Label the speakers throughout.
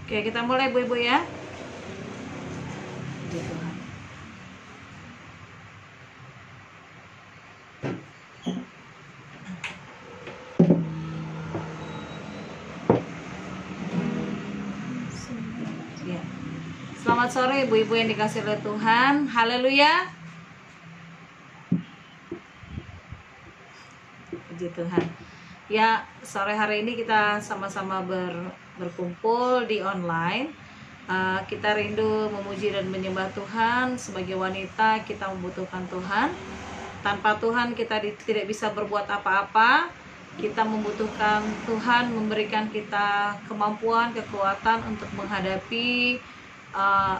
Speaker 1: Oke, kita mulai Bu Ibu ya. Puji Tuhan. Ya. Selamat sore Ibu-ibu yang dikasihi oleh Tuhan. Haleluya. Puji Tuhan. Ya, sore hari ini kita sama-sama berkumpul di online. Kita rindu memuji dan menyembah Tuhan. Sebagai wanita kita membutuhkan Tuhan. Tanpa Tuhan kita tidak bisa berbuat apa-apa. Kita membutuhkan Tuhan memberikan kita kemampuan, kekuatan untuk menghadapi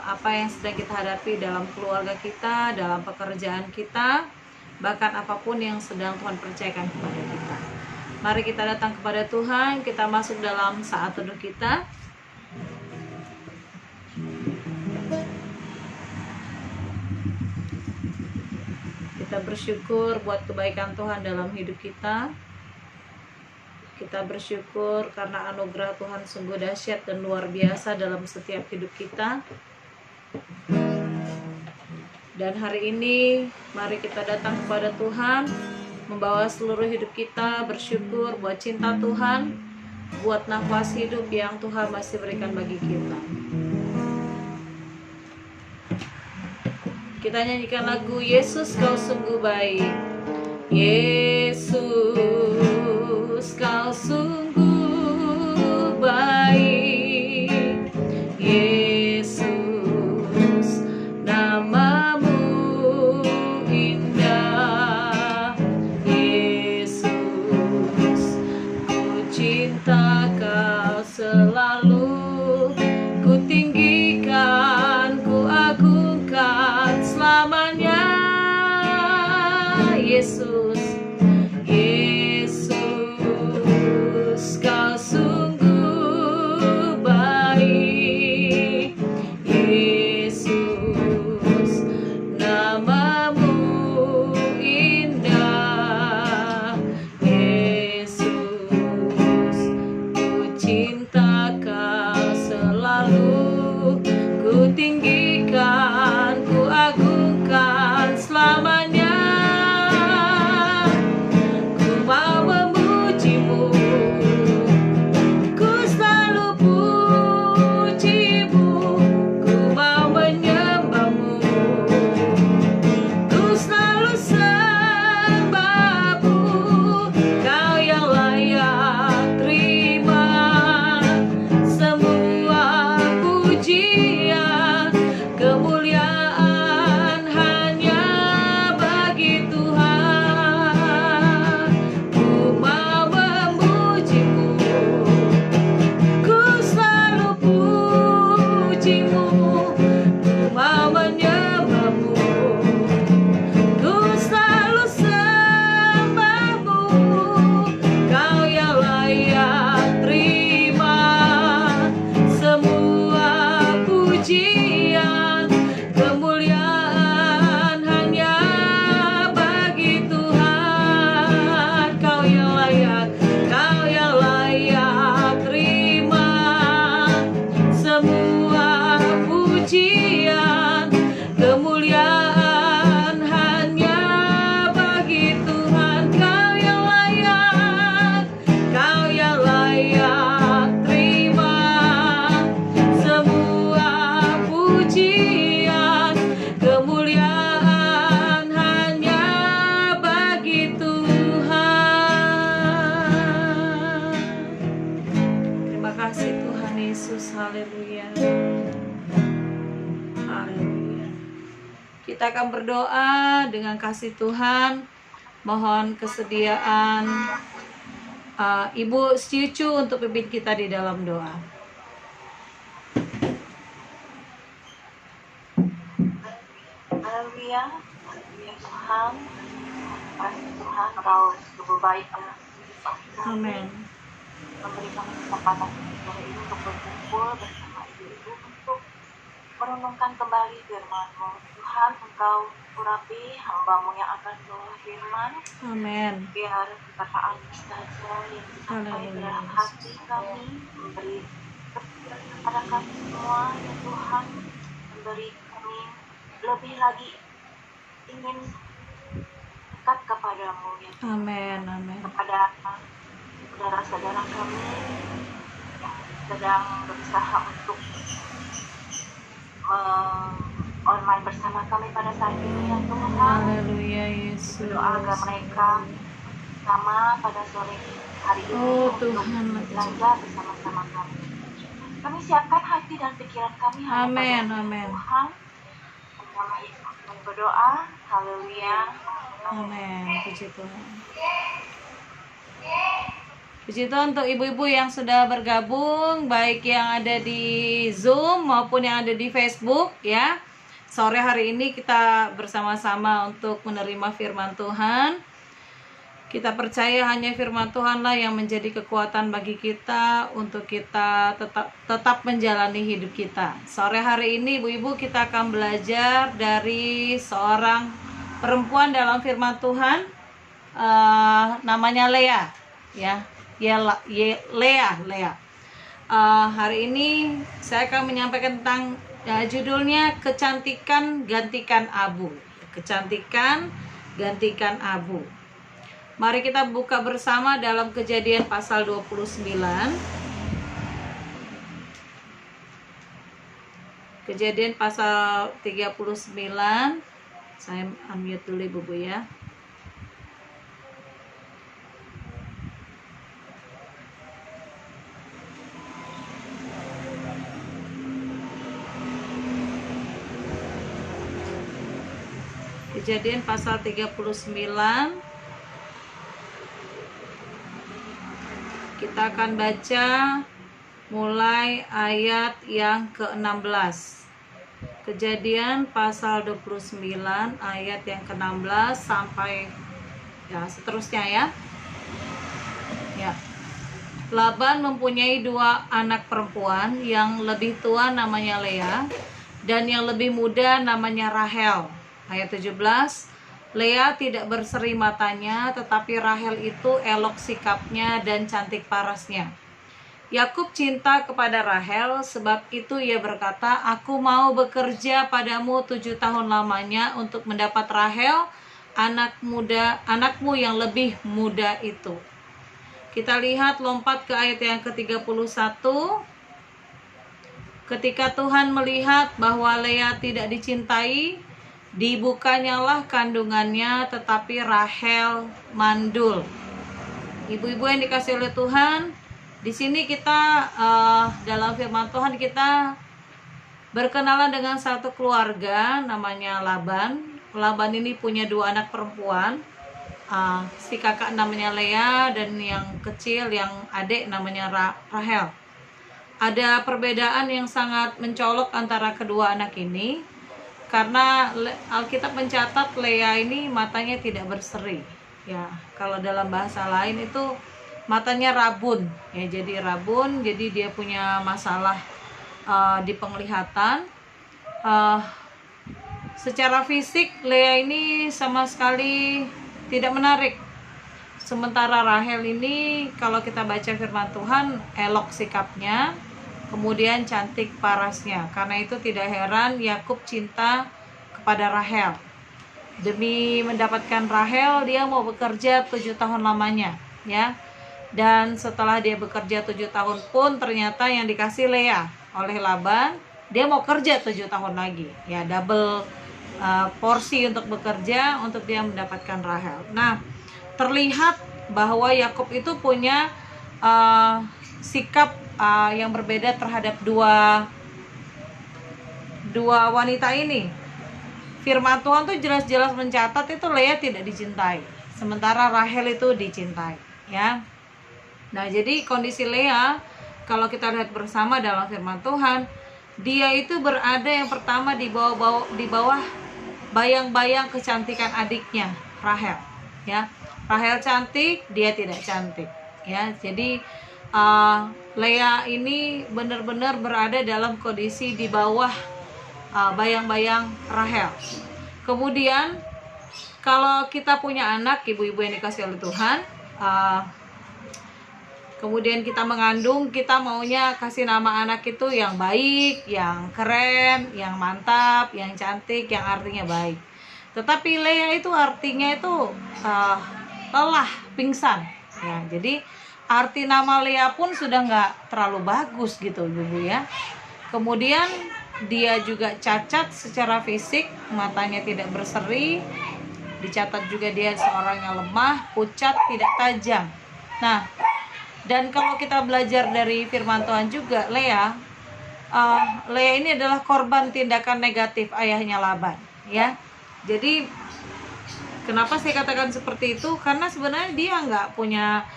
Speaker 1: apa yang sedang kita hadapi dalam keluarga kita, dalam pekerjaan kita, bahkan apapun yang sedang Tuhan percayakan kepada kita. Mari kita datang kepada Tuhan, kita masuk dalam saat teduh kita. Kita bersyukur buat kebaikan Tuhan dalam hidup kita. Kita bersyukur karena anugerah Tuhan sungguh dahsyat dan luar biasa dalam setiap hidup kita. Dan hari ini mari kita datang kepada Tuhan, membawa seluruh hidup kita, bersyukur buat cinta Tuhan, buat nafas hidup yang Tuhan masih berikan bagi kita. Kita nyanyikan lagu Yesus Kau Sungguh Baik. Yesus Kau sungguh baik, Yesus namamu indah, Yesus ku cinta Kau selalu, ku tinggikan, ku agungkan selamanya. Yesus, Yesus Kau sungguh baik, Yesus namamu indah, Yesus ku cinta Kau selalu, ku tinggikan, ku agungkan selamanya. Kita akan berdoa dengan kasih Tuhan. Mohon kesediaan Ibu Cicu untuk pimpin kita di dalam doa.
Speaker 2: Haleluya, haleluya Tuhan. Kasih Tuhan Kau sungguh baik.
Speaker 1: Amin.
Speaker 2: Memberikan kesempatan sore ini untuk berkumpul bersama Ibu untuk merenungkan kembali firman-Mu. Tuhan, Engkau urapi hamba-Mu yang akan membawa firman.
Speaker 1: Amin.
Speaker 2: Biar perkataan saja yang disampaikan dalam hati kami memberi kepada kami semua, ya Tuhan, memberi kami lebih lagi ingin dekat kepadamu, ya Tuhan.
Speaker 1: Amin, amin.
Speaker 2: Kepada saudara-saudara kami yang sedang berusaha untuk online bersama kami pada saat ini, ya Tuhan.
Speaker 1: Haleluya Yesus.
Speaker 2: Berdoa agar mereka sama pada sore hari ini untuk belajar bersama-sama kami. Kami siapkan hati dan pikiran kami hanya
Speaker 1: Amin,
Speaker 2: pada
Speaker 1: amin.
Speaker 2: Tuhan. Nama Yesus kami berdoa. Haleluya.
Speaker 1: Amin. Puji Tuhan. Puji Tuhan untuk ibu-ibu yang sudah bergabung, baik yang ada di Zoom maupun yang ada di Facebook ya. Sore hari ini kita bersama-sama untuk menerima firman Tuhan. Kita percaya hanya firman Tuhanlah yang menjadi kekuatan bagi kita untuk kita tetap menjalani hidup kita. Sore hari ini ibu-ibu kita akan belajar dari seorang perempuan dalam firman Tuhan, namanya Lea, ya, Lea. Hari ini saya akan menyampaikan tentang judulnya kecantikan gantikan abu. Kecantikan gantikan abu. Mari kita buka bersama dalam Kejadian pasal 29. Kejadian pasal 39. Saya unmute dulu Ibu ya. Kejadian pasal 39. Kita akan baca mulai ayat yang ke-16. Kejadian pasal 29 ayat yang ke-16 sampai ya seterusnya ya. Ya. Laban mempunyai 2 anak perempuan, yang lebih tua namanya Lea dan yang lebih muda namanya Rahel. Ayat 17. Lea tidak berseri matanya, tetapi Rahel itu elok sikapnya dan cantik parasnya. Yakub cinta kepada Rahel, sebab itu ia berkata, "Aku mau bekerja padamu 7 tahun lamanya untuk mendapat Rahel, anakmu yang lebih muda itu." Kita lihat lompat ke ayat yang ke-31. Ketika Tuhan melihat bahwa Lea tidak dicintai, dibukanyalah kandungannya, tetapi Rahel mandul. Ibu-ibu yang dikasihi oleh Tuhan, di sini kita dalam firman Tuhan kita berkenalan dengan satu keluarga namanya Laban. Laban ini punya 2 anak perempuan. Si kakak namanya Lea dan yang kecil, yang adik namanya Rahel. Ada perbedaan yang sangat mencolok antara kedua anak ini. Karena Alkitab mencatat Lea ini matanya tidak berseri, ya. Kalau dalam bahasa lain itu matanya rabun, ya. Jadi rabun, jadi dia punya masalah di penglihatan. Secara fisik Lea ini sama sekali tidak menarik. Sementara Rahel ini kalau kita baca firman Tuhan, elok sikapnya, kemudian cantik parasnya. Karena itu tidak heran Yakub cinta kepada Rahel. Demi mendapatkan Rahel, dia mau bekerja 7 tahun lamanya, ya. Dan setelah dia bekerja 7 tahun pun ternyata yang dikasih Lea oleh Laban, dia mau kerja 7 tahun lagi, ya, double porsi untuk bekerja untuk dia mendapatkan Rahel. Nah, terlihat bahwa Yakub itu punya sikap yang berbeda terhadap dua wanita ini. Firman Tuhan tuh jelas-jelas mencatat itu Lea tidak dicintai, sementara Rahel itu dicintai, ya. Nah, jadi kondisi Lea kalau kita lihat bersama dalam firman Tuhan, dia itu berada yang pertama di bawah bayang-bayang kecantikan adiknya Rahel, ya. Rahel cantik, dia tidak cantik, ya. Jadi Lea ini benar-benar berada dalam kondisi di bawah bayang-bayang Rahel. Kemudian kalau kita punya anak, ibu-ibu yang dikasih oleh Tuhan, Kemudian kita mengandung, kita maunya kasih nama anak itu yang baik, yang keren, yang mantap, yang cantik, yang artinya baik. Tetapi Lea itu artinya itu lelah, pingsan. Ya, jadi arti nama Lea pun sudah nggak terlalu bagus gitu, Ibu ya. Kemudian dia juga cacat secara fisik, matanya tidak berseri. Dicatat juga dia seorang yang lemah, pucat, tidak tajam. Nah, dan kalau kita belajar dari firman Tuhan juga, Lea ini adalah korban tindakan negatif ayahnya Laban, ya. Jadi kenapa saya katakan seperti itu? Karena sebenarnya dia nggak punya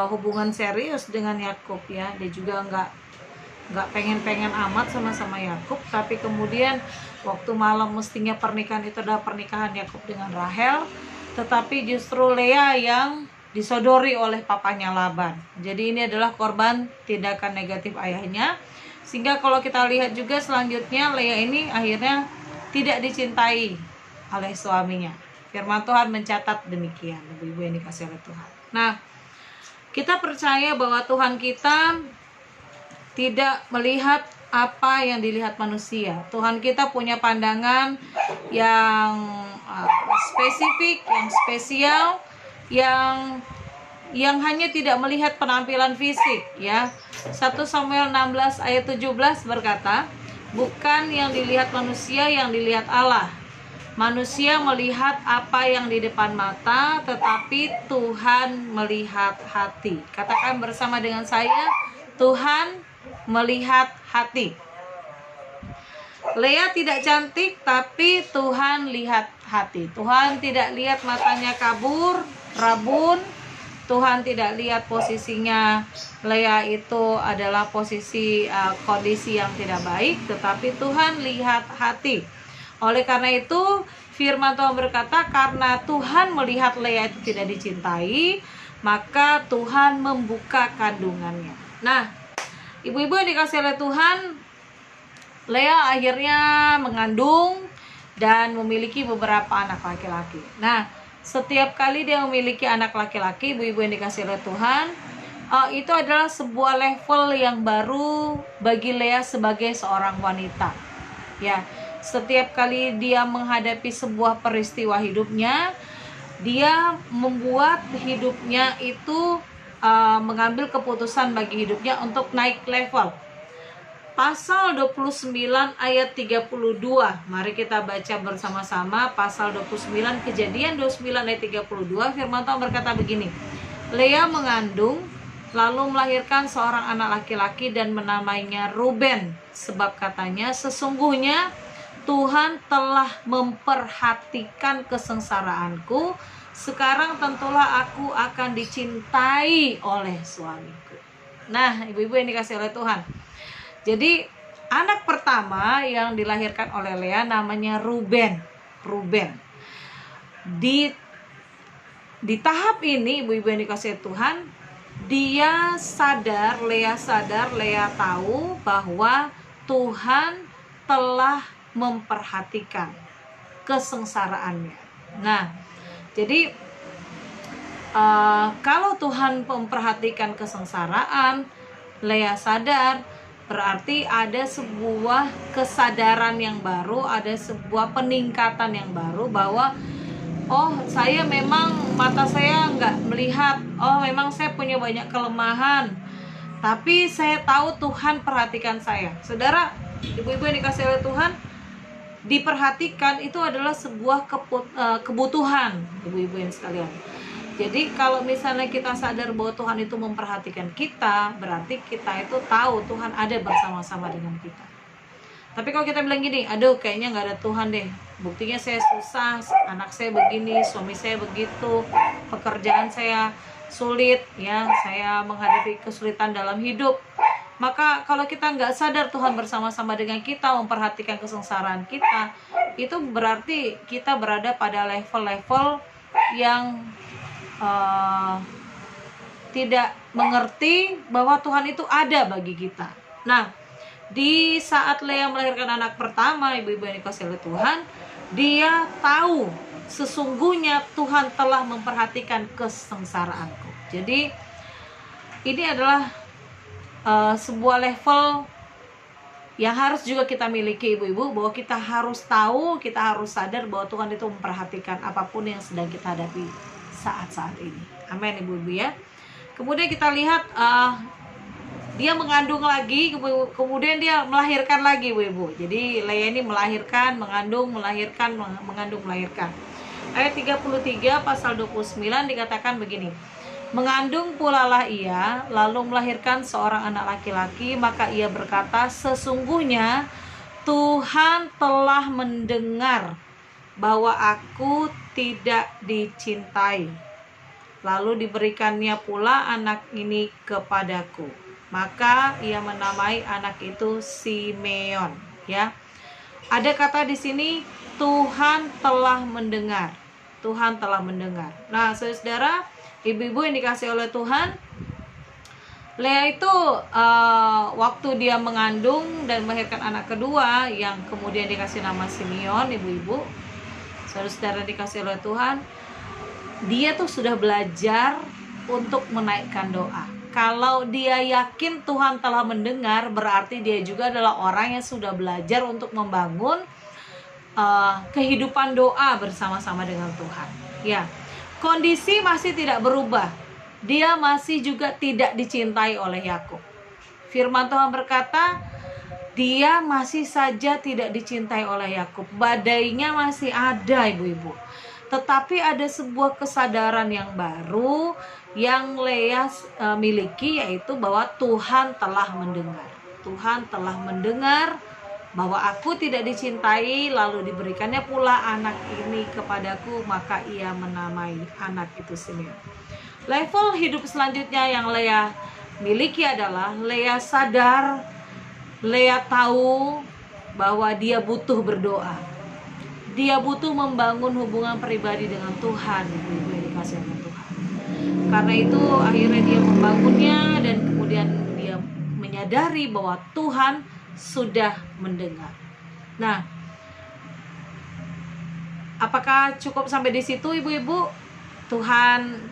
Speaker 1: hubungan serius dengan Yakub, ya. Dia juga nggak pengen amat sama Yakub, tapi kemudian waktu malam mestinya pernikahan itu adalah pernikahan Yakub dengan Rahel, tetapi justru Lea yang disodori oleh papanya Laban. Jadi ini adalah korban tindakan negatif ayahnya. Sehingga kalau kita lihat juga selanjutnya, Lea ini akhirnya tidak dicintai oleh suaminya. Firman Tuhan mencatat demikian, ibu-ibu yang dikasihi oleh Tuhan. Nah, kita percaya bahwa Tuhan kita tidak melihat apa yang dilihat manusia. Tuhan kita punya pandangan yang spesifik, yang spesial, yang hanya tidak melihat penampilan fisik, ya. 1 Samuel 16 ayat 17 berkata, bukan yang dilihat manusia yang dilihat Allah. Manusia melihat apa yang di depan mata, tetapi Tuhan melihat hati. Katakan bersama dengan saya, Tuhan melihat hati. Lea tidak cantik, tapi Tuhan lihat hati. Tuhan tidak lihat matanya kabur, rabun. Tuhan tidak lihat posisinya Lea itu adalah posisi kondisi yang tidak baik, tetapi Tuhan lihat hati. Oleh karena itu, firman Tuhan berkata, karena Tuhan melihat Lea itu tidak dicintai, maka Tuhan membuka kandungannya. Nah, ibu-ibu yang dikasihi oleh Tuhan, Lea akhirnya mengandung dan memiliki beberapa anak laki-laki. Nah, setiap kali dia memiliki anak laki-laki, ibu-ibu yang dikasihi oleh Tuhan, itu adalah sebuah level yang baru bagi Lea sebagai seorang wanita. Ya, setiap kali dia menghadapi sebuah peristiwa hidupnya, dia membuat hidupnya itu mengambil keputusan bagi hidupnya untuk naik level. Pasal 29 ayat 32. Mari kita baca bersama-sama pasal 29, Kejadian 29 ayat 32. Firman Tuhan berkata begini. Lea mengandung lalu melahirkan seorang anak laki-laki dan menamainya Ruben, sebab katanya, sesungguhnya Tuhan telah memperhatikan kesengsaraanku. Sekarang tentulah aku akan dicintai oleh suamiku. Nah, ibu-ibu yang dikasihi oleh Tuhan, jadi anak pertama yang dilahirkan oleh Lea namanya Ruben. Di tahap ini, ibu-ibu yang dikasihi Tuhan, Lea sadar, Lea tahu bahwa Tuhan telah memperhatikan kesengsaraannya. Nah, jadi kalau Tuhan memperhatikan kesengsaraan, Lea sadar, berarti ada sebuah kesadaran yang baru, ada sebuah peningkatan yang baru bahwa saya memang mata saya nggak melihat, memang saya punya banyak kelemahan, tapi saya tahu Tuhan perhatikan saya. Saudara, ibu-ibu yang dikasihi oleh Tuhan, diperhatikan itu adalah sebuah kebutuhan, ibu-ibu yang sekalian. Jadi kalau misalnya kita sadar bahwa Tuhan itu memperhatikan kita, berarti kita itu tahu Tuhan ada bersama-sama dengan kita. Tapi kalau kita bilang gini, aduh kayaknya nggak ada Tuhan deh, buktinya saya susah, anak saya begini, suami saya begitu, pekerjaan saya sulit, ya, saya menghadapi kesulitan dalam hidup. Maka kalau kita nggak sadar Tuhan bersama-sama dengan kita, memperhatikan kesengsaraan kita, itu berarti kita berada pada level-level yang tidak mengerti bahwa Tuhan itu ada bagi kita. Nah, di saat Lea melahirkan anak pertama, ibu-ibu yang dikasihi oleh Tuhan, dia tahu sesungguhnya Tuhan telah memperhatikan kesengsaraanku. Jadi ini adalah sebuah level yang harus juga kita miliki, ibu-ibu, bahwa kita harus tahu, kita harus sadar bahwa Tuhan itu memperhatikan apapun yang sedang kita hadapi saat-saat ini. Amin, ibu-ibu ya. Kemudian kita lihat dia mengandung lagi, kemudian dia melahirkan lagi, ibu-ibu. Jadi Lea ini melahirkan, mengandung, melahirkan, mengandung, melahirkan. Ayat 33 pasal 29 dikatakan begini: mengandung pulalah ia, lalu melahirkan seorang anak laki-laki, maka ia berkata, sesungguhnya Tuhan telah mendengar bahwa aku tidak dicintai. Lalu diberikannya pula anak ini kepadaku. Maka ia menamai anak itu Simeon. Ya, ada kata di sini Tuhan telah mendengar. Tuhan telah mendengar. Nah, saudara, ibu-ibu yang dikasih oleh Tuhan, Lea itu waktu dia mengandung dan melahirkan anak kedua yang kemudian dikasih nama Simeon, ibu-ibu, saudara dikasih oleh Tuhan, dia tuh sudah belajar untuk menaikkan doa. Kalau dia yakin Tuhan telah mendengar, berarti dia juga adalah orang yang sudah belajar untuk membangun kehidupan doa bersama-sama dengan Tuhan. Ya, kondisi masih tidak berubah. Dia masih juga tidak dicintai oleh Yakub. Firman Tuhan berkata, dia masih saja tidak dicintai oleh Yakub. Badainya masih ada, ibu-ibu. Tetapi ada sebuah kesadaran yang baru yang Lea miliki, yaitu bahwa Tuhan telah mendengar. Tuhan telah mendengar bahwa aku tidak dicintai, lalu diberikannya pula anak ini kepadaku, maka ia menamai anak itu Simeon. Level hidup selanjutnya yang Lea miliki adalah Lea sadar, Lea tahu bahwa dia butuh berdoa. Dia butuh membangun hubungan pribadi dengan Tuhan, ibu-ibu yang dikasihi oleh Tuhan. Karena itu akhirnya dia membangunnya dan kemudian dia menyadari bahwa Tuhan sudah mendengar. Nah, apakah cukup sampai di situ, ibu-ibu?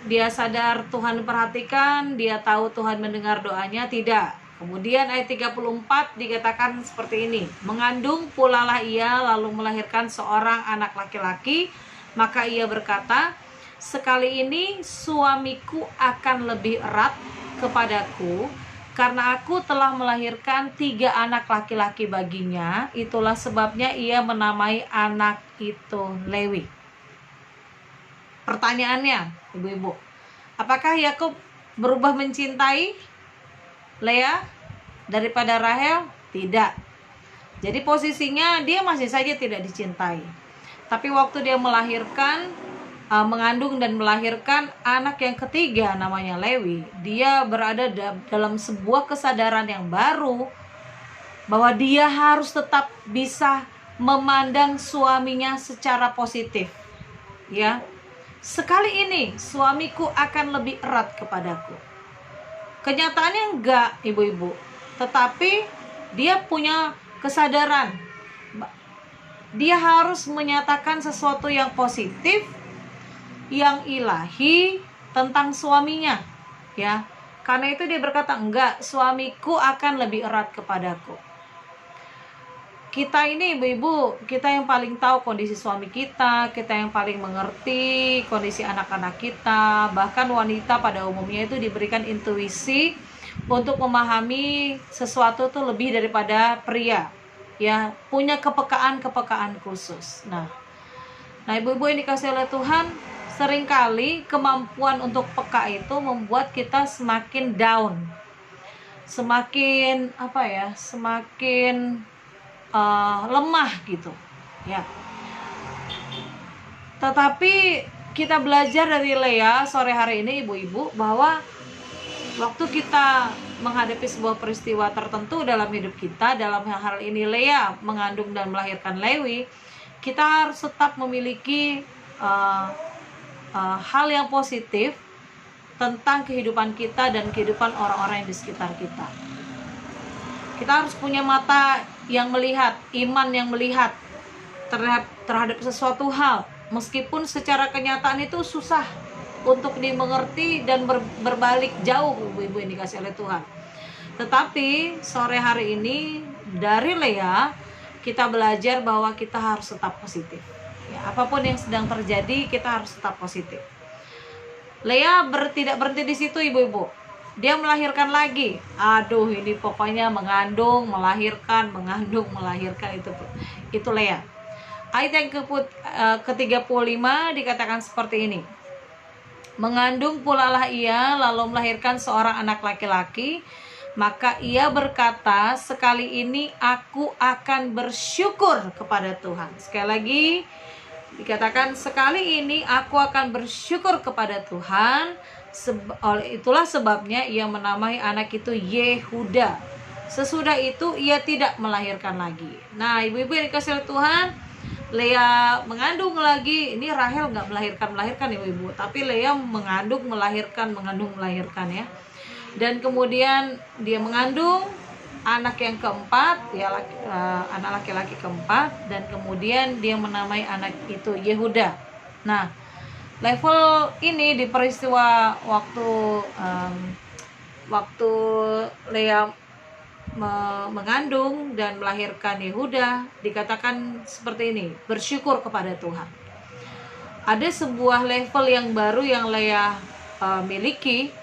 Speaker 1: Dia sadar Tuhan perhatikan, dia tahu Tuhan mendengar doanya? Tidak. Kemudian ayat 34 dikatakan seperti ini: mengandung pulalah ia, lalu melahirkan seorang anak laki-laki, maka ia berkata, sekali ini suamiku akan lebih erat kepadaku, karena aku telah melahirkan 3 anak laki-laki baginya. Itulah sebabnya ia menamai anak itu Lewi. Pertanyaannya, ibu-ibu, apakah Yakub berubah mencintai Lea daripada Rahel? Tidak. Jadi posisinya dia masih saja tidak dicintai. Tapi waktu dia melahirkan, mengandung dan melahirkan anak yang ketiga namanya Lewi, dia berada dalam sebuah kesadaran yang baru bahwa dia harus tetap bisa memandang suaminya secara positif. Ya, sekali ini suamiku akan lebih erat kepadaku. Kenyataannya enggak, ibu-ibu, tetapi dia punya kesadaran. Dia harus menyatakan sesuatu yang positif, yang ilahi tentang suaminya, ya. Karena itu dia berkata, enggak, suamiku akan lebih erat kepadaku. Kita ini, ibu-ibu, kita yang paling tahu kondisi suami kita yang paling mengerti kondisi anak-anak kita. Bahkan wanita pada umumnya itu diberikan intuisi untuk memahami sesuatu itu lebih daripada pria, ya, punya kepekaan khusus. Nah, ibu-ibu yang dikasih oleh Tuhan, seringkali kemampuan untuk peka itu membuat kita semakin down, semakin lemah gitu, ya. Tetapi kita belajar dari Lea sore hari ini, ibu-ibu, bahwa waktu kita menghadapi sebuah peristiwa tertentu dalam hidup kita, dalam hal ini Lea mengandung dan melahirkan Lewi, kita harus tetap memiliki hal yang positif tentang kehidupan kita dan kehidupan orang-orang yang di sekitar kita. Kita harus punya mata yang melihat, iman yang melihat terhadap sesuatu hal, meskipun secara kenyataan itu susah, untuk dimengerti dan berbalik jauh, ibu-ibu yang dikasih oleh Tuhan. Tetapi sore hari ini dari Lea kita belajar bahwa kita harus tetap positif. Ya, apapun yang sedang terjadi kita harus tetap positif. Lea tidak berhenti di situ, ibu-ibu. Dia melahirkan lagi. Aduh, ini pokoknya mengandung, melahirkan itu Lea. Ayat yang ke-35 dikatakan seperti ini. Mengandung pulalah ia, lalu melahirkan seorang anak laki-laki. Maka ia berkata, sekali ini aku akan bersyukur kepada Tuhan. Sekali lagi dikatakan, sekali ini aku akan bersyukur kepada Tuhan. Itulah sebabnya ia menamai anak itu Yehuda. Sesudah itu ia tidak melahirkan lagi. Nah, ibu-ibu yang dikasih oleh Tuhan, Lea mengandung lagi. Ini Rahel nggak melahirkan ibu-ibu, tapi Lea mengandung melahirkan ya. Dan kemudian dia mengandung anak yang keempat, ya, anak laki-laki keempat, dan kemudian dia menamai anak itu Yehuda. Nah, level ini di peristiwa waktu Lea mengandung dan melahirkan Yehuda, dikatakan seperti ini, bersyukur kepada Tuhan. Ada sebuah level yang baru yang Lea miliki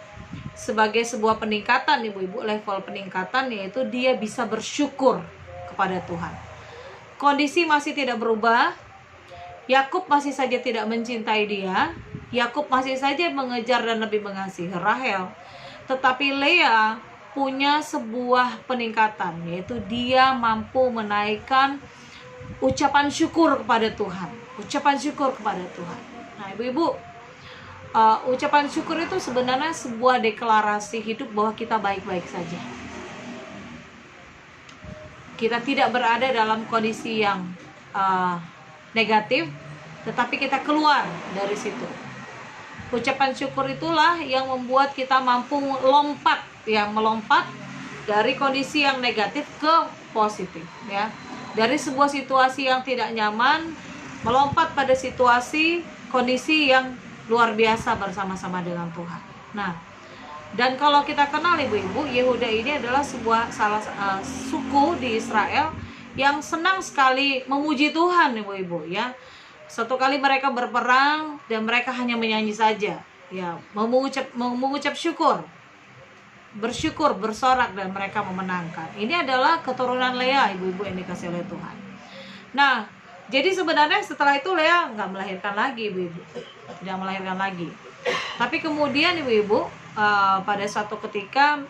Speaker 1: sebagai sebuah peningkatan, ibu-ibu, level peningkatan, yaitu dia bisa bersyukur kepada Tuhan. Kondisi masih tidak berubah. Yakub masih saja tidak mencintai dia. Yakub masih saja mengejar dan lebih mengasihi Rahel. Tetapi Lea punya sebuah peningkatan, yaitu dia mampu menaikkan ucapan syukur kepada Tuhan. Nah, ibu-ibu, ucapan syukur itu sebenarnya sebuah deklarasi hidup bahwa kita baik-baik saja. Kita tidak berada dalam kondisi yang negatif, tetapi kita keluar dari situ. Ucapan syukur itulah yang membuat kita mampu melompat dari kondisi yang negatif ke positif, ya. Dari sebuah situasi yang tidak nyaman melompat pada situasi kondisi yang luar biasa bersama-sama dengan Tuhan. Nah, dan kalau kita kenal, ibu-ibu, Yehuda ini adalah salah suku di Israel yang senang sekali memuji Tuhan, ibu-ibu, ya. Satu kali mereka berperang dan mereka hanya menyanyi saja, ya, mengucap syukur, bersyukur, bersorak, dan mereka memenangkan. Ini adalah keturunan Lea, ibu-ibu yang dikasih oleh Tuhan. Nah, jadi sebenarnya setelah itu Lea nggak melahirkan lagi, ibu-ibu, tidak melahirkan lagi. Tapi kemudian, ibu-ibu, pada suatu ketika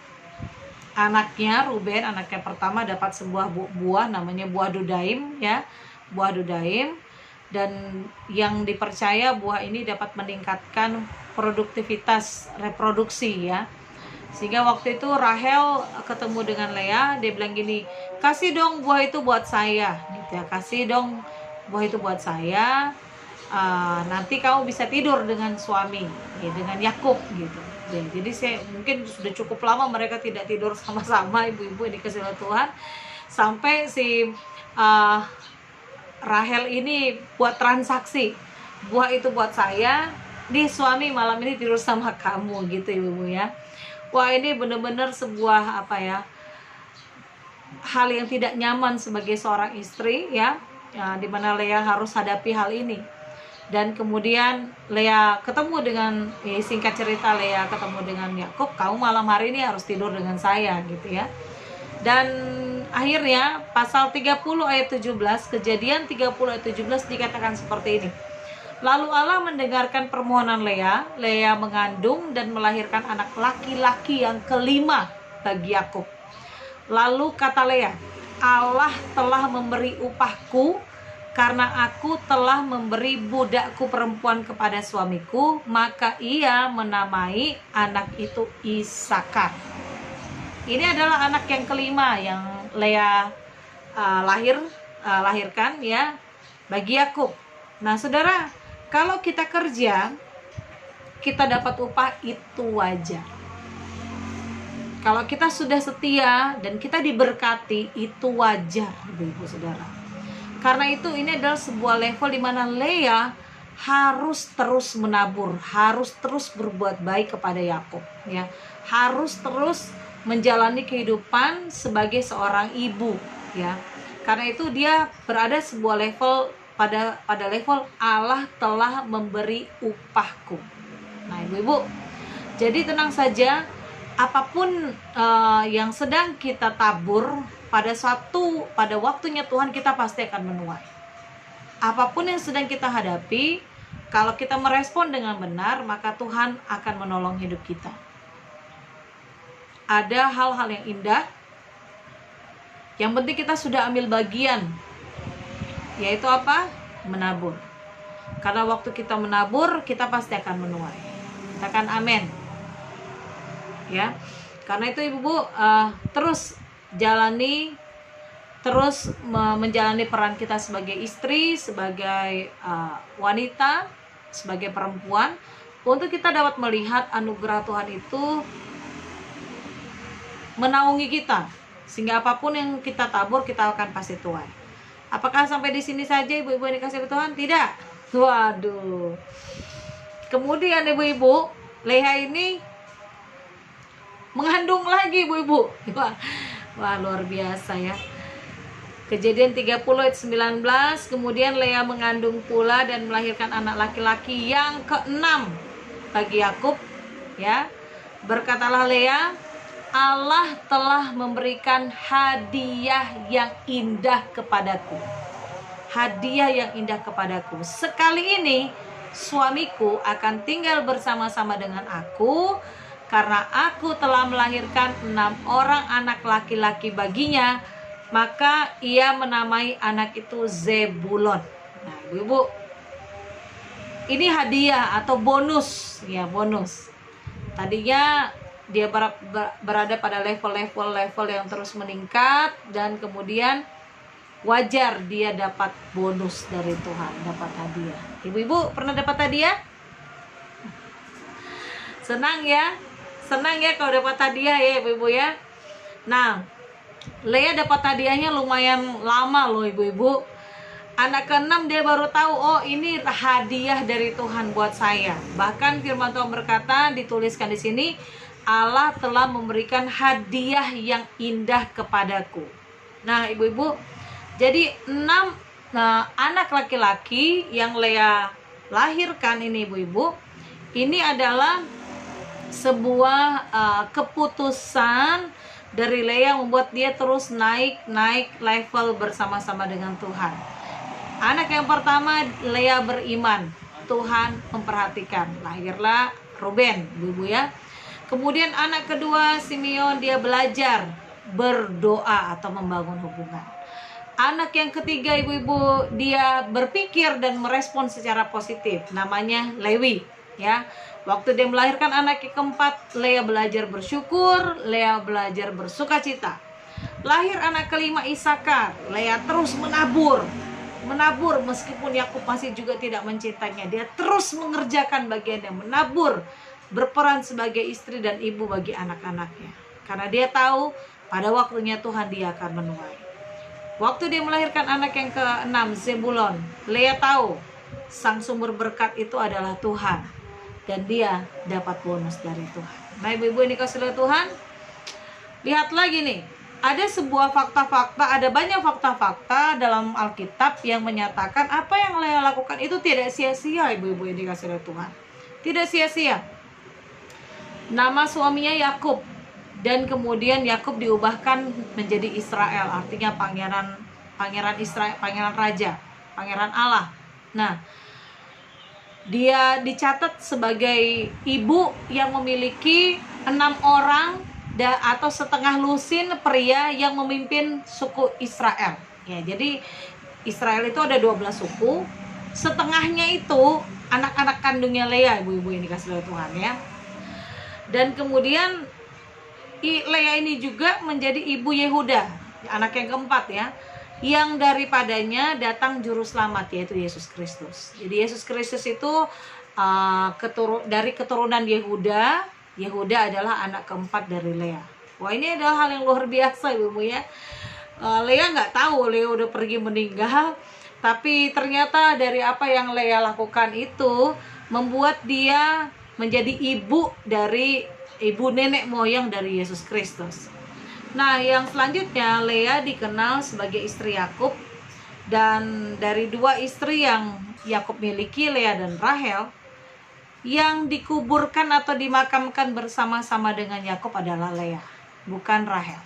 Speaker 1: anaknya Ruben, anaknya pertama, dapat sebuah buah namanya buah dudaim, ya, buah dudaim. Dan yang dipercaya buah ini dapat meningkatkan produktivitas reproduksi, ya. Sehingga waktu itu Rahel ketemu dengan Lea, dia bilang gini, kasih dong buah itu buat saya, gitu ya, kasih dong buah itu buat saya, nanti kamu bisa tidur dengan suami, ya, dengan Yakub, gitu. Ya, jadi mungkin sudah cukup lama mereka tidak tidur sama-sama, ibu-ibu yang dikasih oleh Tuhan, sampai si Rahel ini buat transaksi, buah itu buat saya, nih suami malam ini tidur sama kamu, gitu, ibu-ibu, ya. Wah, ini benar-benar sebuah hal yang tidak nyaman sebagai seorang istri, ya, di mana Lea harus hadapi hal ini. Dan kemudian Lea ketemu dengan, singkat cerita, Lea ketemu dengan Yakub, kamu malam hari ini harus tidur dengan saya, gitu, ya. Dan akhirnya pasal 30 ayat 17, Kejadian 30 ayat 17 dikatakan seperti ini. Lalu Allah mendengarkan permohonan Lea. Lea mengandung dan melahirkan anak laki-laki yang kelima bagi Yakub. Lalu kata Lea, Allah telah memberi upahku karena aku telah memberi budakku perempuan kepada suamiku, maka ia menamai anak itu Ishakar. Ini adalah anak yang kelima yang Lea lahirkan, ya, bagi Yakub. Nah, saudara, kalau kita kerja, kita dapat upah, itu wajar. Kalau kita sudah setia dan kita diberkati, itu wajar, ibu-ibu, saudara. Karena itu ini adalah sebuah level di mana Lea harus terus menabur, harus terus berbuat baik kepada Yakub, ya. Harus terus menjalani kehidupan sebagai seorang ibu, ya. Karena itu dia berada sebuah level pada level Allah telah memberi upahku. Nah, ibu-ibu, jadi tenang saja, apapun yang sedang kita tabur pada waktunya Tuhan kita pasti akan menuai. Apapun yang sedang kita hadapi, kalau kita merespon dengan benar, maka Tuhan akan menolong hidup kita. Ada hal-hal yang indah, yang penting kita sudah ambil bagian, yaitu apa? Menabur. Karena waktu kita menabur, kita pasti akan menuai. Katakan amin. Ya, karena itu ibu-ibu terus menjalani peran kita sebagai istri, sebagai wanita, sebagai perempuan, untuk kita dapat melihat anugerah Tuhan itu menaungi kita, sehingga apapun yang kita tabur kita akan pasti tuai. Apakah sampai di sini saja ibu-ibu yang dikasih Tuhan? Tidak. Waduh. Kemudian ibu-ibu, Leha ini mengandung lagi ibu-ibu. Wah, luar biasa ya. Kejadian 30 ayat 19, kemudian Leah mengandung pula dan melahirkan anak laki-laki yang keenam bagi Yakub, ya. Berkatalah Leah, Allah telah memberikan hadiah yang indah kepadaku. Hadiah yang indah kepadaku. Sekali ini suamiku akan tinggal bersama-sama dengan aku, karena aku telah melahirkan 6 orang anak laki-laki baginya. Maka ia menamai anak itu Zebulon. Nah, ibu-ibu, ini hadiah atau bonus, ya, bonus. Tadinya dia berada pada level yang terus meningkat, dan kemudian wajar dia dapat bonus dari Tuhan, dapat hadiah. Ibu-ibu pernah dapat hadiah? Senang ya kalau dapat hadiah ya ibu-ibu ya. Nah, Leah dapat hadiahnya lumayan lama loh ibu-ibu. Anak ke-6 dia baru tahu, oh ini hadiah dari Tuhan buat saya. Bahkan firman Tuhan berkata, dituliskan di sini, Allah telah memberikan hadiah yang indah kepadaku. Nah ibu-ibu, jadi 6 anak laki-laki yang Leah lahirkan ini ibu-ibu, ini adalah sebuah keputusan dari Leah membuat dia terus naik level bersama-sama dengan Tuhan. Anak yang pertama Leah beriman, Tuhan memperhatikan, lahirlah Ruben, ibu-ibu ya. Kemudian anak kedua Simeon, dia belajar berdoa atau membangun hubungan. Anak yang ketiga ibu-ibu, dia berpikir dan merespon secara positif, namanya Lewi ya. Waktu dia melahirkan anak yang keempat, Leah belajar bersyukur, Leah belajar bersukacita. Lahir anak kelima Isakar, Leah terus menabur meskipun Yakub masih juga tidak mencintainya. Dia terus mengerjakan bagiannya, menabur, berperan sebagai istri dan ibu bagi anak-anaknya. Karena dia tahu pada waktunya Tuhan dia akan menuai. Waktu dia melahirkan anak yang ke-6 Zebulon, Leah tahu sang sumber berkat itu adalah Tuhan. Dan dia dapat bonus dari Tuhan. Nah ibu-ibu ini kasih oleh Tuhan, lihat lagi nih, ada sebuah fakta-fakta, ada banyak fakta-fakta dalam Alkitab yang menyatakan apa yang Leah lakukan itu tidak sia-sia ibu-ibu ini kasih oleh Tuhan. Tidak sia-sia. Nama suaminya Yakub, dan kemudian Yakub diubahkan menjadi Israel, artinya pangeran Israel, pangeran raja, pangeran Allah. Nah, dia dicatat sebagai ibu yang memiliki 6 orang atau setengah lusin pria yang memimpin suku Israel. Ya, jadi Israel itu ada 12 suku, setengahnya itu anak-anak kandungnya Leah, ibu-ibu ini kasih oleh Tuhan ya. Dan kemudian Leah ini juga menjadi ibu Yehuda, anak yang keempat ya, yang daripadanya datang juru selamat, yaitu Yesus Kristus. Jadi Yesus Kristus itu dari keturunan Yehuda. Yehuda adalah anak keempat dari Leah. Wah, ini adalah hal yang luar biasa ibu ya. Leah nggak tahu Leah udah pergi meninggal, Tapi ternyata dari apa yang Lea lakukan itu membuat dia menjadi ibu nenek moyang dari Yesus Kristus. Nah, yang selanjutnya Lea dikenal sebagai istri Yakub, dan dari dua istri yang Yakub miliki, Lea dan Rahel, yang dikuburkan atau dimakamkan bersama-sama dengan Yakub adalah Lea, bukan Rahel.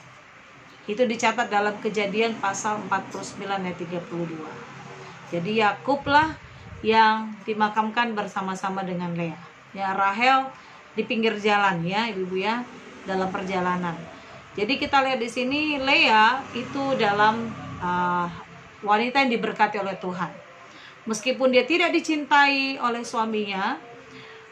Speaker 1: Itu dicatat dalam Kejadian pasal 49 ayat 32. Jadi Yakublah yang dimakamkan bersama-sama dengan Lea. Ya, Rahel di pinggir jalan ya, Ibu-ibu ya, dalam perjalanan. Jadi kita lihat di sini Lea itu dalam wanita yang diberkati oleh Tuhan. Meskipun dia tidak dicintai oleh suaminya,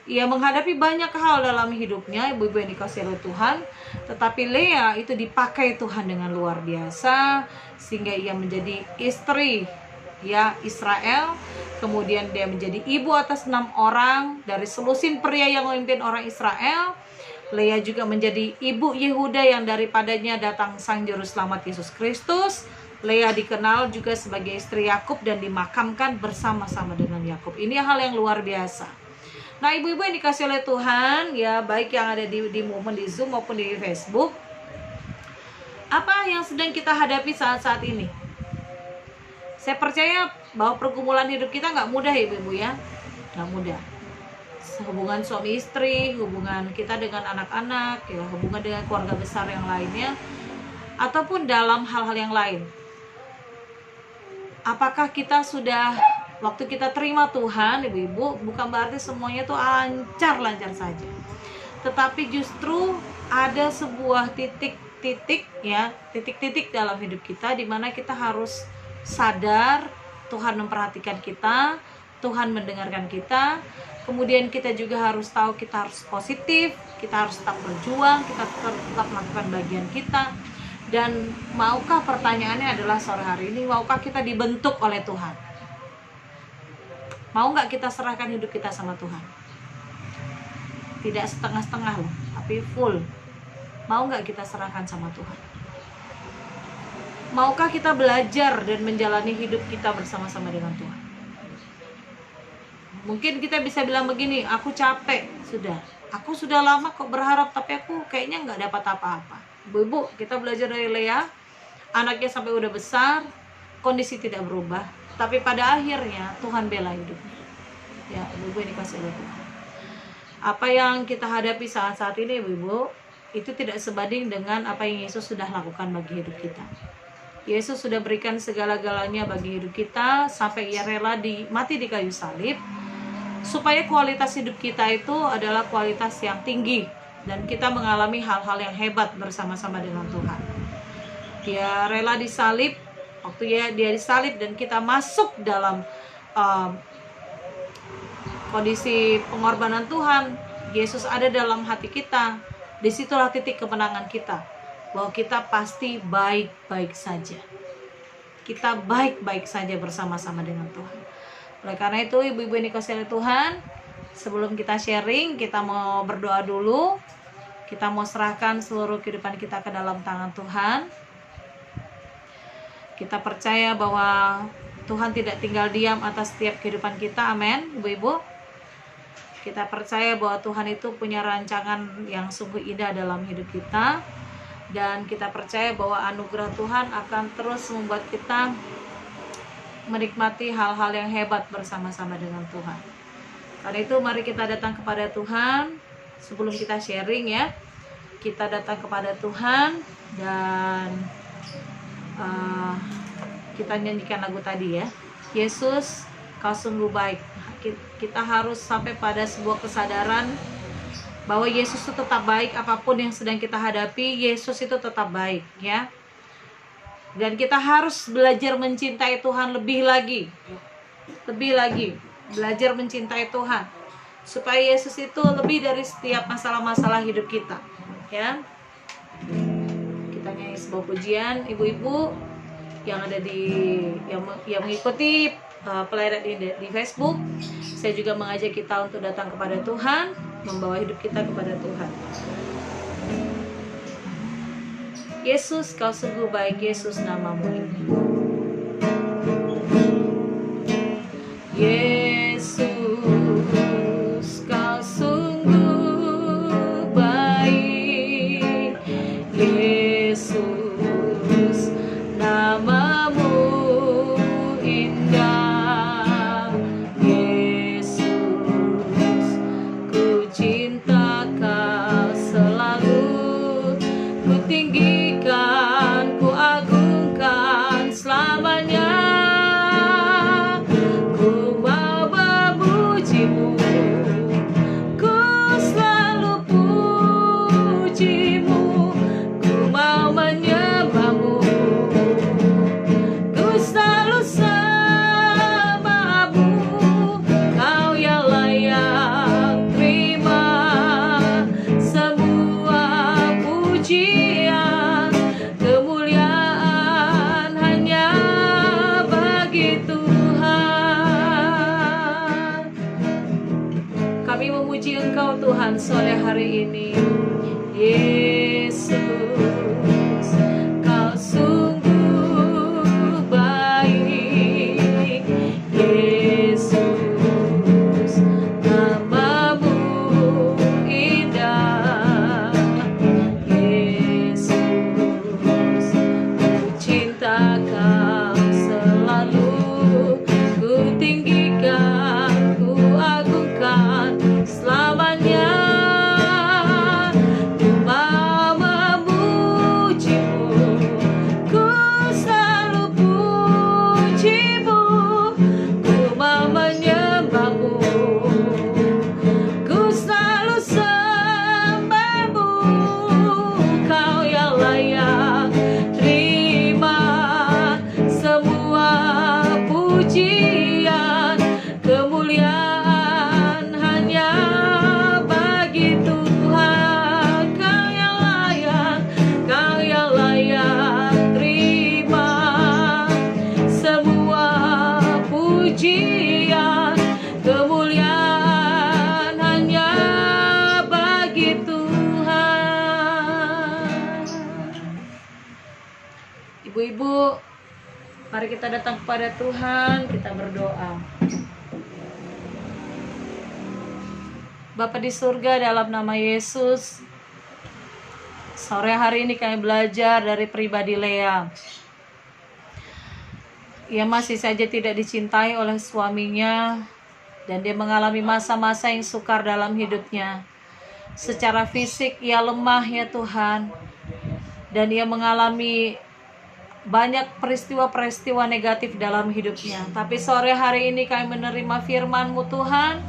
Speaker 1: ia menghadapi banyak hal dalam hidupnya, ibu-ibu yang dikasihi oleh Tuhan, tetapi Lea itu dipakai Tuhan dengan luar biasa sehingga ia menjadi istri ya Israel. Kemudian dia menjadi ibu atas 6 orang dari selusin pria yang memimpin orang Israel. Lea juga menjadi ibu Yehuda yang daripadanya datang Sang Juru Selamat Yesus Kristus. Lea dikenal juga sebagai istri Yakub dan dimakamkan bersama-sama dengan Yakub. Ini hal yang luar biasa. Nah, ibu-ibu yang dikasih oleh Tuhan, ya baik yang ada di momen di Zoom maupun di Facebook, apa yang sedang kita hadapi saat-saat ini? Saya percaya bahwa pergumulan hidup kita nggak mudah ya ibu-ibu ya, nggak mudah. Hubungan suami istri, hubungan kita dengan anak-anak, ya, hubungan dengan keluarga besar yang lainnya, ataupun dalam hal-hal yang lain. Apakah kita sudah, waktu kita terima Tuhan, ibu-ibu, bukan berarti semuanya tuh lancar-lancar saja. Tetapi justru ada sebuah titik-titik ya, titik-titik dalam hidup kita di mana kita harus sadar Tuhan memperhatikan kita, Tuhan mendengarkan kita. Kemudian kita juga harus tahu kita harus positif, kita harus tetap berjuang, kita tetap melakukan bagian kita. Dan maukah, pertanyaannya adalah sore hari ini, maukah kita dibentuk oleh Tuhan? Mau nggak kita serahkan hidup kita sama Tuhan? Tidak setengah-setengah loh, tapi full. Mau nggak kita serahkan sama Tuhan? Maukah kita belajar dan menjalani hidup kita bersama-sama dengan Tuhan? Mungkin kita bisa bilang begini, aku capek, aku sudah lama kok berharap, tapi aku kayaknya nggak dapat apa-apa. Ibu-ibu, kita belajar dari Lea, anaknya sampai udah besar, kondisi tidak berubah, tapi pada akhirnya Tuhan bela hidupnya. Ya, ibu-ibu ini kasih oleh Tuhan. Apa yang kita hadapi saat-saat ini, ibu-ibu, itu tidak sebanding dengan apa yang Yesus sudah lakukan bagi hidup kita. Yesus sudah berikan segala-galanya bagi hidup kita sampai ia rela mati di kayu salib, supaya kualitas hidup kita itu adalah kualitas yang tinggi dan kita mengalami hal-hal yang hebat bersama-sama dengan Tuhan. Dia rela disalib, waktu dia disalib dan kita masuk dalam kondisi pengorbanan Tuhan, Yesus ada dalam hati kita. Disitulah titik kemenangan kita, bahwa kita pasti baik-baik saja. Kita baik-baik saja bersama-sama dengan Tuhan. Oleh karena itu, ibu-ibu yang dikasihi oleh Tuhan, sebelum kita sharing, kita mau berdoa dulu. Kita mau serahkan seluruh kehidupan kita ke dalam tangan Tuhan. Kita percaya bahwa Tuhan tidak tinggal diam atas setiap kehidupan kita. Amin, ibu-ibu. Kita percaya bahwa Tuhan itu punya rancangan yang sungguh indah dalam hidup kita. Dan kita percaya bahwa anugerah Tuhan akan terus membuat kita menikmati hal-hal yang hebat bersama-sama dengan Tuhan. Karena itu mari kita datang kepada Tuhan. Sebelum kita sharing ya, kita datang kepada Tuhan dan kita nyanyikan lagu tadi ya, Yesus kau sungguh baik. Kita harus sampai pada sebuah kesadaran bahwa Yesus itu tetap baik. Apapun yang sedang kita hadapi, Yesus itu tetap baik ya. Dan kita harus belajar mencintai Tuhan lebih lagi, belajar mencintai Tuhan, supaya Yesus itu lebih dari setiap masalah-masalah hidup kita ya. Kita nyanyi sebuah pujian, ibu-ibu yang ada yang mengikuti pelayanan di Facebook. Saya juga mengajak kita untuk datang kepada Tuhan, membawa hidup kita kepada Tuhan. Yesus kau sungguh baik, Yesus namamu ini. Tuhan sore hari ini. Yesus, Kau sungguh baik. Yesus, namamu indah. Yesus, ku cinta Kau selalu, ku tinggikan, ku agungkan selamanya. Ku mau memujimu, ku selalu pujimu, ku mau menyembahmu, ku selalu sembahmu. Kau yang layak terima semua pujian, kemuliaan hanya bagi Tuhan. Kau yang layak terima semua pujian, kemuliaan hanya bagi Tuhan. Ibu-ibu, mari kita datang kepada Tuhan, kita berdoa. Bapa di surga, dalam nama Yesus, sore hari ini kami belajar dari pribadi Lea. Ia masih saja tidak dicintai oleh suaminya, dan dia mengalami masa-masa yang sukar dalam hidupnya. Secara fisik ia lemah ya Tuhan, dan ia mengalami banyak peristiwa-peristiwa negatif dalam hidupnya. Tapi sore hari ini kami menerima firman-Mu Tuhan,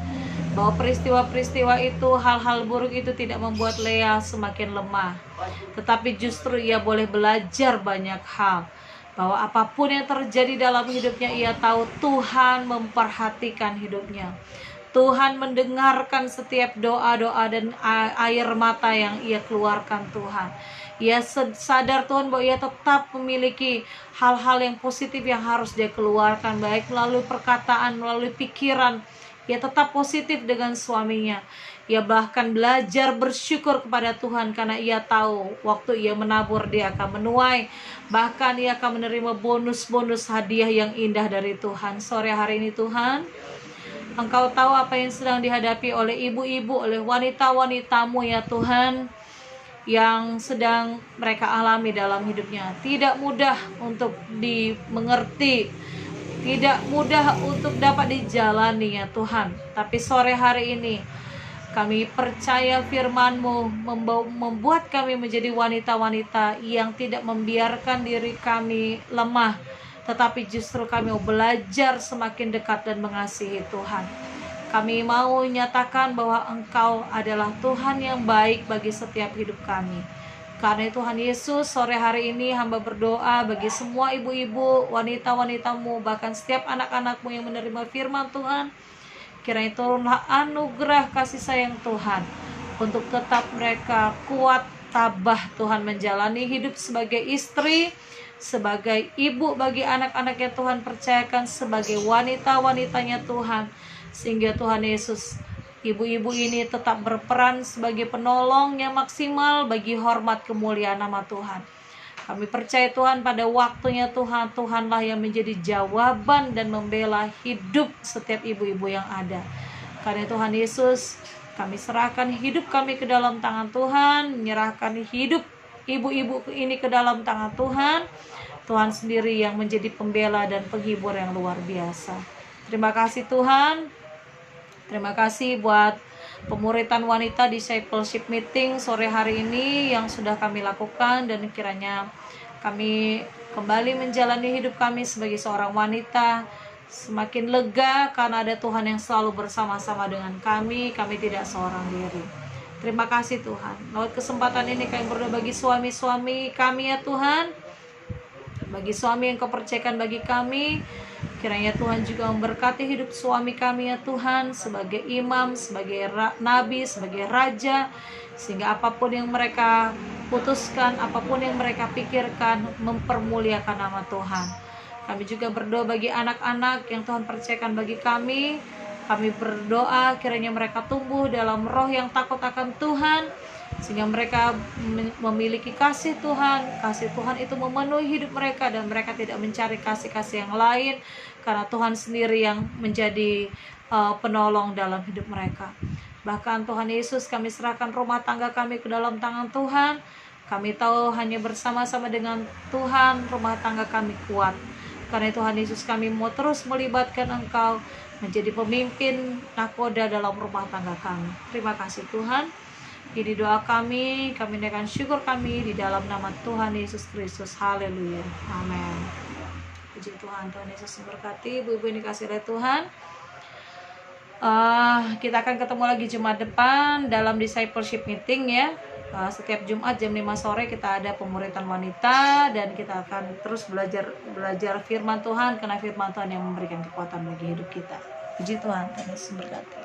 Speaker 1: bahwa peristiwa-peristiwa itu, hal-hal buruk itu tidak membuat Lea semakin lemah, tetapi justru ia boleh belajar banyak hal. Bahwa apapun yang terjadi dalam hidupnya, ia tahu Tuhan memperhatikan hidupnya. Tuhan mendengarkan setiap doa-doa dan air mata yang ia keluarkan Tuhan. Ia sadar Tuhan bahwa ia tetap memiliki hal-hal yang positif yang harus dia keluarkan, baik melalui perkataan, melalui pikiran. Ia tetap positif dengan suaminya. Ia bahkan belajar bersyukur kepada Tuhan karena ia tahu waktu ia menabur dia akan menuai. Bahkan ia akan menerima bonus-bonus hadiah yang indah dari Tuhan. Sore hari ini Tuhan, Engkau tahu apa yang sedang dihadapi oleh ibu-ibu, oleh wanita-wanita-Mu ya Tuhan, yang sedang mereka alami dalam hidupnya. Tidak mudah untuk dimengerti, tidak mudah untuk dapat dijalani ya Tuhan. Tapi sore hari ini kami percaya firman-Mu membuat kami menjadi wanita-wanita yang tidak membiarkan diri kami lemah, tetapi justru kami mau belajar semakin dekat dan mengasihi Tuhan. Kami mau nyatakan bahwa Engkau adalah Tuhan yang baik bagi setiap hidup kami. Karena Tuhan Yesus, sore hari ini hamba berdoa bagi semua ibu-ibu, wanita-wanita-Mu, bahkan setiap anak-anak-Mu yang menerima firman Tuhan. Kiranya turunlah anugerah kasih sayang Tuhan, untuk tetap mereka kuat, tabah Tuhan, menjalani hidup sebagai istri, sebagai ibu bagi anak-anak yang Tuhan percayakan, sebagai wanita-wanitanya Tuhan. Sehingga Tuhan Yesus, ibu-ibu ini tetap berperan sebagai penolong yang maksimal bagi hormat kemuliaan nama Tuhan. Kami percaya Tuhan, pada waktunya Tuhan, Tuhanlah yang menjadi jawaban dan membela hidup setiap ibu-ibu yang ada. Karena Tuhan Yesus, kami serahkan hidup kami ke dalam tangan Tuhan, menyerahkan hidup ibu-ibu ini ke dalam tangan Tuhan. Tuhan sendiri yang menjadi pembela dan penghibur yang luar biasa. Terima kasih Tuhan. Terima kasih buat pemuritan wanita discipleship meeting sore hari ini yang sudah kami lakukan, dan kiranya kami kembali menjalani hidup kami sebagai seorang wanita semakin lega karena ada Tuhan yang selalu bersama-sama dengan kami tidak seorang diri. Terima kasih Tuhan. Lewat kesempatan ini kami berdoa bagi suami-suami kami ya Tuhan, bagi suami yang Kau percayakan bagi kami. Kiranya Tuhan juga memberkati hidup suami kami ya Tuhan, sebagai imam, sebagai nabi, sebagai raja, sehingga apapun yang mereka putuskan, apapun yang mereka pikirkan, mempermuliakan nama Tuhan. Kami juga berdoa bagi anak-anak yang Tuhan percayakan bagi kami, Kami berdoa kiranya mereka tumbuh dalam roh yang takut akan Tuhan, sehingga mereka memiliki kasih Tuhan. Kasih Tuhan itu memenuhi hidup mereka, dan mereka tidak mencari kasih-kasih yang lain, karena Tuhan sendiri yang menjadi penolong dalam hidup mereka. Bahkan Tuhan Yesus, kami serahkan rumah tangga kami ke dalam tangan Tuhan. Kami tahu hanya bersama-sama dengan Tuhan rumah tangga kami kuat. Karena Tuhan Yesus, kami mau terus melibatkan Engkau menjadi pemimpin nakoda dalam rumah tangga kami. Terima kasih Tuhan. Ini doa kami naikkan syukur kami di dalam nama Tuhan Yesus Kristus. Haleluya. Amin. Puji Tuhan. Tuhan Yesus memberkati. Ibu-ibu ini kasih oleh Tuhan. Kita akan ketemu lagi Jumat depan dalam discipleship meeting ya. Setiap Jumat jam 5 sore kita ada pemuritan wanita, dan kita akan terus belajar firman Tuhan, karena firman Tuhan yang memberikan kekuatan bagi hidup kita. Puji Tuhan. Tuhan Yesus memberkati.